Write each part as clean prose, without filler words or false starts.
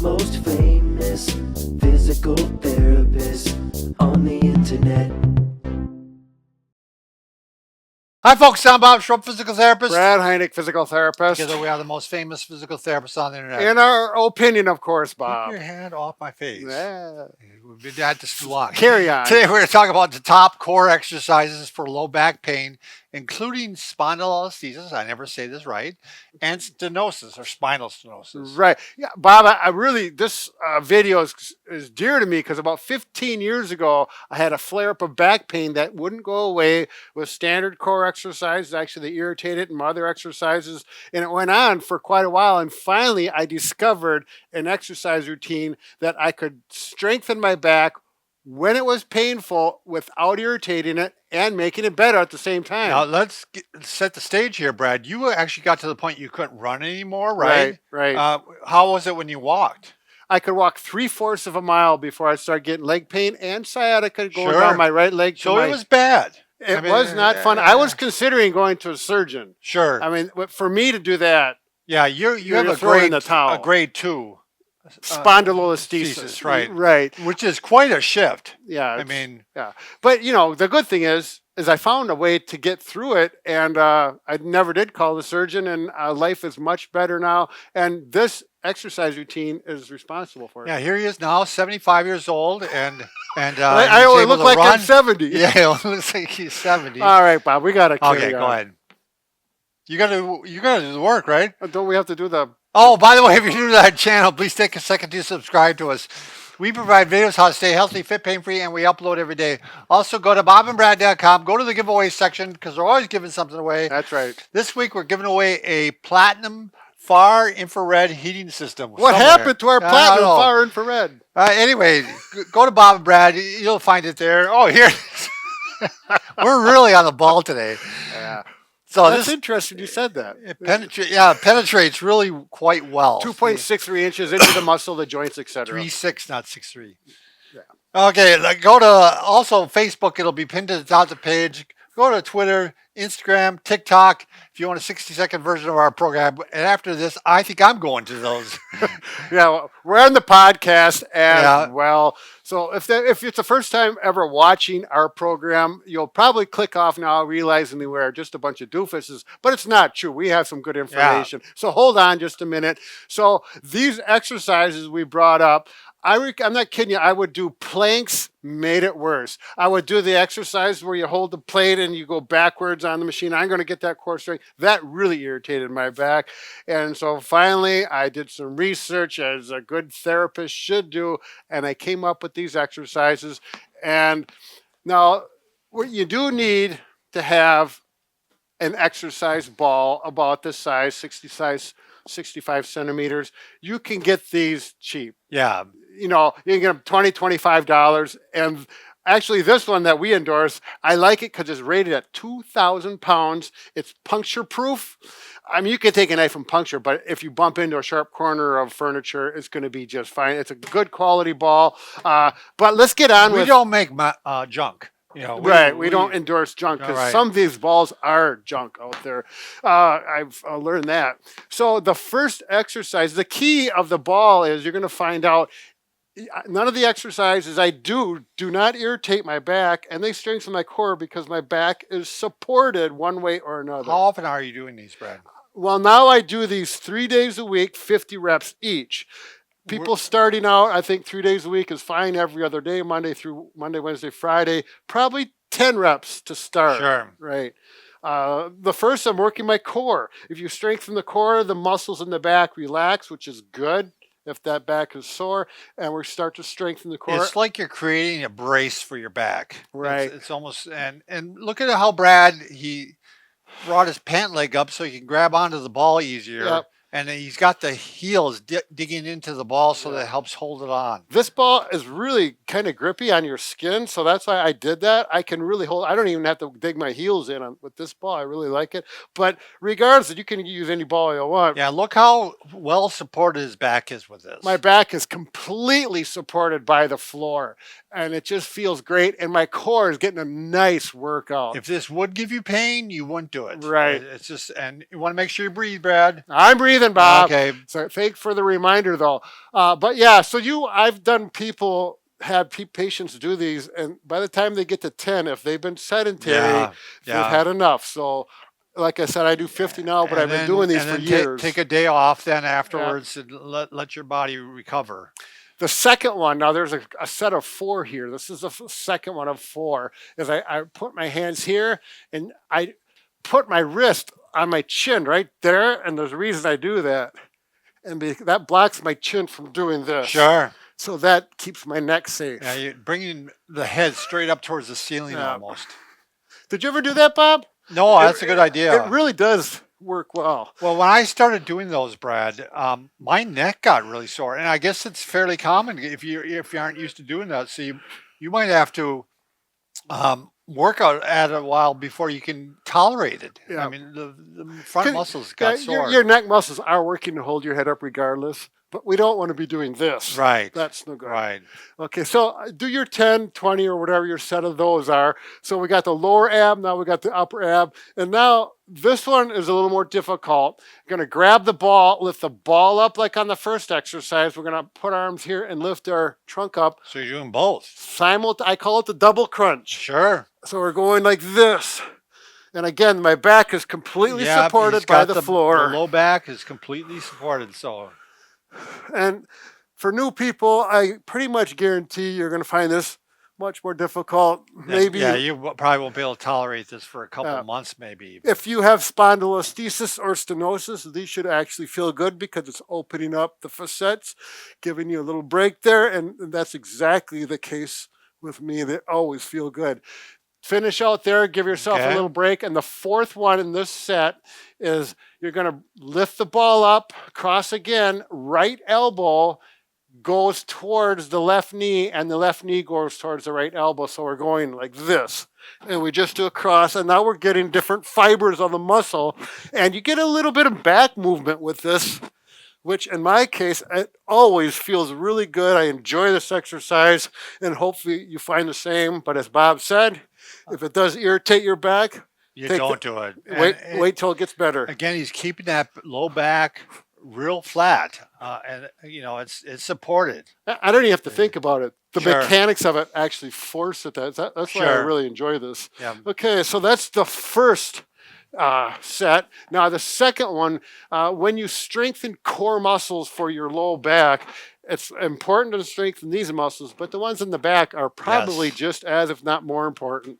most famous physical therapist on the internet. Hi folks, I'm Bob Schrupp, physical therapist. Brad Heineck, physical therapist. Together we are the most famous physical therapists on the internet. In our opinion, of course, Bob. Keep your hand off my face. Yeah. We've been at this too long. Carry on. Today we're going to talk about the top core exercises for low back pain, including spondylolisthesis, I never say this right, and stenosis or spinal stenosis. Right. Yeah, Bob, I really, this video is dear to me because about 15 years ago, I had a flare-up of back pain that wouldn't go away with standard core exercises. Actually, they irritated and other exercises, and it went on for quite a while. And finally, I discovered an exercise routine that I could strengthen my back when it was painful without irritating it and making it better at the same time. Now, let's set the stage here, Brad. You actually got to the point you couldn't run anymore, right? Right. How was it when you walked? I could walk 3/4 of a mile before I started getting leg pain and sciatica going down my right leg. So it was bad. It was not fun. I was considering going to a surgeon. Sure. I mean, for me to do that. Yeah, you have a grade 2. Spondylolisthesis, right, which is quite a shift. Yeah, I mean, yeah, but you know, the good thing is I found a way to get through it, and I never did call the surgeon, and life is much better now. And this exercise routine is responsible for it. Yeah, here he is now, 75 years old, and I only look like I'm 70. Yeah, he only looks like he's 70. All right, Bob, we gotta carry Okay, on. go ahead. You gotta do the work, right? Don't we have to do the? Oh, by the way, if you're new to that channel, please take a second to subscribe to us. We provide videos how to stay healthy, fit, pain-free, and we upload every day. Also, go to bobandbrad.com. Go to the giveaway section because we're always giving something away. That's right. This week, we're giving away a platinum far infrared heating system. What happened to our platinum far infrared? Anyway, go to Bob and Brad. You'll find it there. Oh, here it is. We're really on the ball today. Yeah. So that's interesting you said that. It penetrates really quite well. 2.63 inches into the muscle, the joints, etc. 3.6, not 6.3. Yeah. Okay, go to also Facebook. It'll be pinned to the top of the page. Go to Twitter, Instagram, TikTok if you want a 60-second version of our program. And after this, I think I'm going to those. Yeah, well, we're on the podcast as well. So if it's the first time ever watching our program, you'll probably click off now, realizing we are just a bunch of doofuses. But it's not true. We have some good information. Yeah. So hold on just a minute. So these exercises we brought up, I'm not kidding you. I would do planks, made it worse. I would do the exercise where you hold the plate and you go backwards on the machine. I'm going to get that core strength. That really irritated my back. And so finally, I did some research as a good therapist should do, and I came up with these exercises. And now, what you do need to have an exercise ball about this size, 65 centimeters. You can get these cheap. Yeah. You know, you can get them $20, $25. And actually, this one that we endorse, I like it because it's rated at 2,000 pounds. It's puncture proof. I mean, you can take a knife and puncture, but if you bump into a sharp corner of furniture, it's going to be just fine. It's a good quality ball. But let's get on with... We don't make junk. You know, we don't endorse junk because some of these balls are junk out there. I've learned that. So the first exercise, the key of the ball is you're going to find out none of the exercises I do not irritate my back, and they strengthen my core because my back is supported one way or another. How often are you doing these, Brad? Well, now I do these 3 days a week, 50 reps each. People starting out, I think 3 days a week is fine. Every other day, Monday, Wednesday, Friday, probably 10 reps to start. Sure. Right. The first, I'm working my core. If you strengthen the core, the muscles in the back relax, which is good if that back is sore, and we start to strengthen the core. It's like you're creating a brace for your back. Right. It's almost, and look at how Brad, he brought his pant leg up so he can grab onto the ball easier. Yep. And he's got the heels digging into the ball so that helps hold it on. This ball is really kind of grippy on your skin, so that's why I did that. I can really hold. I don't even have to dig my heels in with this ball. I really like it. But regardless, you can use any ball you want. Yeah, look how well supported his back is with this? My back is completely supported by the floor, and it just feels great. And my core is getting a nice workout. If this would give you pain, you wouldn't do it. Right. It's just, and you want to make sure you breathe, Brad. I'm breathing, Bob. Okay. So thank for the reminder, though. But yeah, so I've done had patients do these, and by the time they get to 10, if they've been sedentary, they've had enough. So, like I said, I do 50 now, but I've been doing these for years. Take a day off then afterwards and let your body recover. The second one, now there's a set of 4 here. This is the second one of 4. Is I put my hands here and I put my wrist on my chin right there, and there's a reason I do that, and that blocks my chin from doing this. Sure. So that keeps my neck safe. Yeah, you're bringing the head straight up towards the ceiling almost. Did you ever do that, Bob? No, that's a good idea. It really does work well. Well, when I started doing those, Brad, my neck got really sore, and I guess it's fairly common if you aren't used to doing that. So you might have to work out at a while before you can tolerate it. Yeah. I mean, the front muscles got sore. Your neck muscles are working to hold your head up regardless. But we don't want to be doing this. Right. That's no good. Right. Okay, so do your 10, 20, or whatever your set of those are. So we got the lower ab, now we got the upper ab. And now this one is a little more difficult. You're going to grab the ball, lift the ball up like on the first exercise. We're going to put arms here and lift our trunk up. So you're doing both. I call it the double crunch. Sure. So we're going like this. And again, my back is completely supported by the floor. The low back is completely supported, so... And for new people, I pretty much guarantee you're going to find this much more difficult. Maybe you probably won't be able to tolerate this for a couple of months, maybe. If you have spondylolisthesis or stenosis, these should actually feel good because it's opening up the facets, giving you a little break there, and that's exactly the case with me. They always feel good. Finish out there, give yourself a little break. And the fourth one in this set is you're going to lift the ball up, cross again, right elbow goes towards the left knee, and the left knee goes towards the right elbow. So we're going like this. And we just do a cross, and now we're getting different fibers of the muscle. And you get a little bit of back movement with this, which in my case, it always feels really good. I enjoy this exercise, and hopefully you find the same. But as Bob said, if it does irritate your back, you don't do it. Wait till it gets better. Again, he's keeping that low back real flat, and it's supported. I don't even have to think about it. The mechanics of it actually force it. That's why I really enjoy this. Yeah. Okay, so that's the first set. Now the second one, when you strengthen core muscles for your low back, it's important to strengthen these muscles, but the ones in the back are probably just as, if not more important.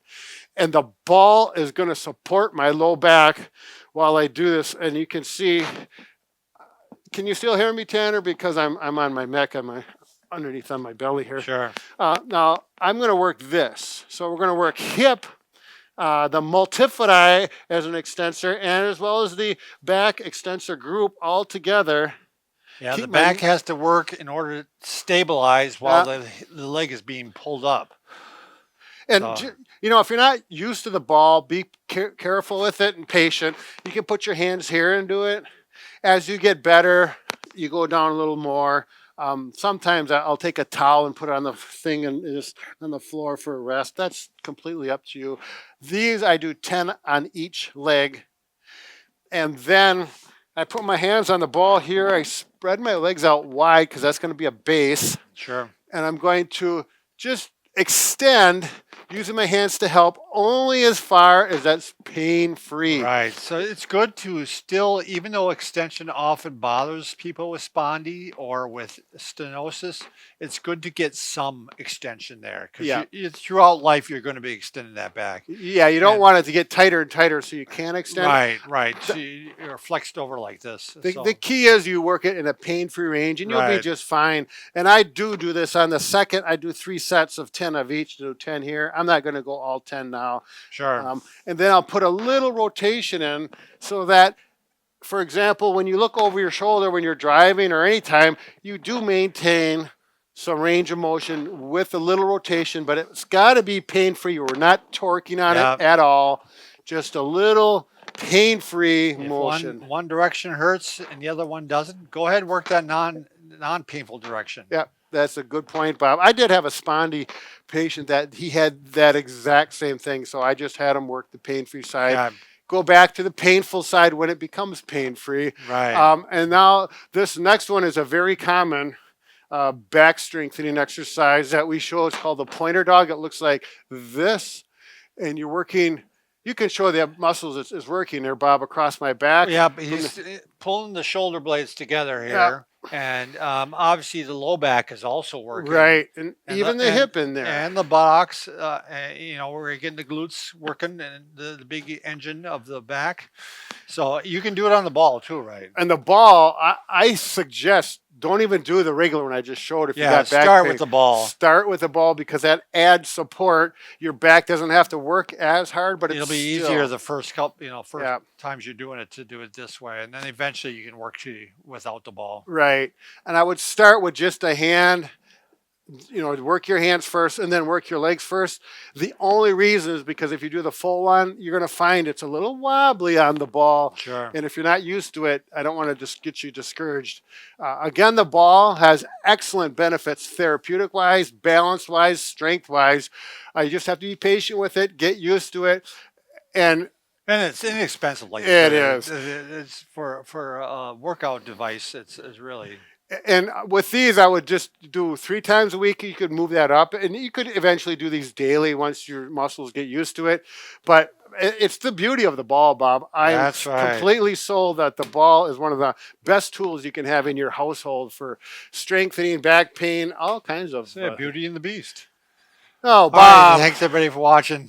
And the ball is going to support my low back while I do this. And you can see, can you still hear me, Tanner? Because I'm on my neck, underneath on my belly here. Sure. Now I'm going to work this. So we're going to work hip, the multifidi as an extensor, and as well as the back extensor group all together. Yeah, the back has to work in order to stabilize while the leg is being pulled up. And, if you're not used to the ball, be careful with it and patient. You can put your hands here and do it. As you get better, you go down a little more. Sometimes I'll take a towel and put it on the thing and just on the floor for a rest. That's completely up to you. These I do 10 on each leg. And then I put my hands on the ball here. I spread my legs out wide because that's going to be a base. Sure. And I'm going to just extend using my hands to help only as far as that's pain-free. Right. So it's good to still, even though extension often bothers people with spondy or with stenosis, it's good to get some extension there. Because throughout life, you're going to be extending that back. Yeah, you don't want it to get tighter and tighter so you can't extend. Right. So you're flexed over like this. The key is you work it in a pain-free range, and you'll be just fine. And I do this on the second. I do 3 sets of 10 of each, do 10 here. I'm not going to go all 10 now. Sure. And then I'll put a little rotation in so that, for example, when you look over your shoulder when you're driving or anytime, you do maintain some range of motion with a little rotation, but it's got to be pain-free. We're not torquing on it at all. Just a little pain-free If motion. one direction hurts and the other one doesn't, go ahead and work that non-painful direction. Yeah, that's a good point, Bob. I did have a spondy patient that he had that exact same thing, so I just had him work the pain-free side. Yeah. Go back to the painful side when it becomes pain-free. Right. And now this next one is a very common back strengthening exercise that we show. It's called the pointer dog. It looks like this, and you're working. You can show the muscles is working there, Bob, across my back. Yeah, but he's pulling the shoulder blades together here. And obviously the low back is also working. Right, and even the hip in there. And the buttocks, we're getting the glutes working and the big engine of the back. So you can do it on the ball too, right? And the ball, I suggest don't even do the regular one I just showed. If you got back start pain. with the ball. Start with the ball because that adds support. Your back doesn't have to work as hard, but It'll be easier the first couple, first times you're doing it to do it this way, and then eventually you can work without the ball. Right, and I would start with just a hand. Work your hands first and then work your legs first. The only reason is because if you do the full one, you're going to find it's a little wobbly on the ball. Sure. And if you're not used to it, I don't want to just get you discouraged. Again, the ball has excellent benefits therapeutic-wise, balance-wise, strength-wise. You just have to be patient with it, get used to it. And it's inexpensive. Like it is. It's for a workout device. It's really. And with these, I would just do 3 times a week. You could move that up, and you could eventually do these daily once your muscles get used to it. But it's the beauty of the ball, Bob. I'm completely sold that the ball is one of the best tools you can have in your household for strengthening, back pain, all kinds of. Beauty and the Beast. Oh, Bob. Right, thanks everybody for watching.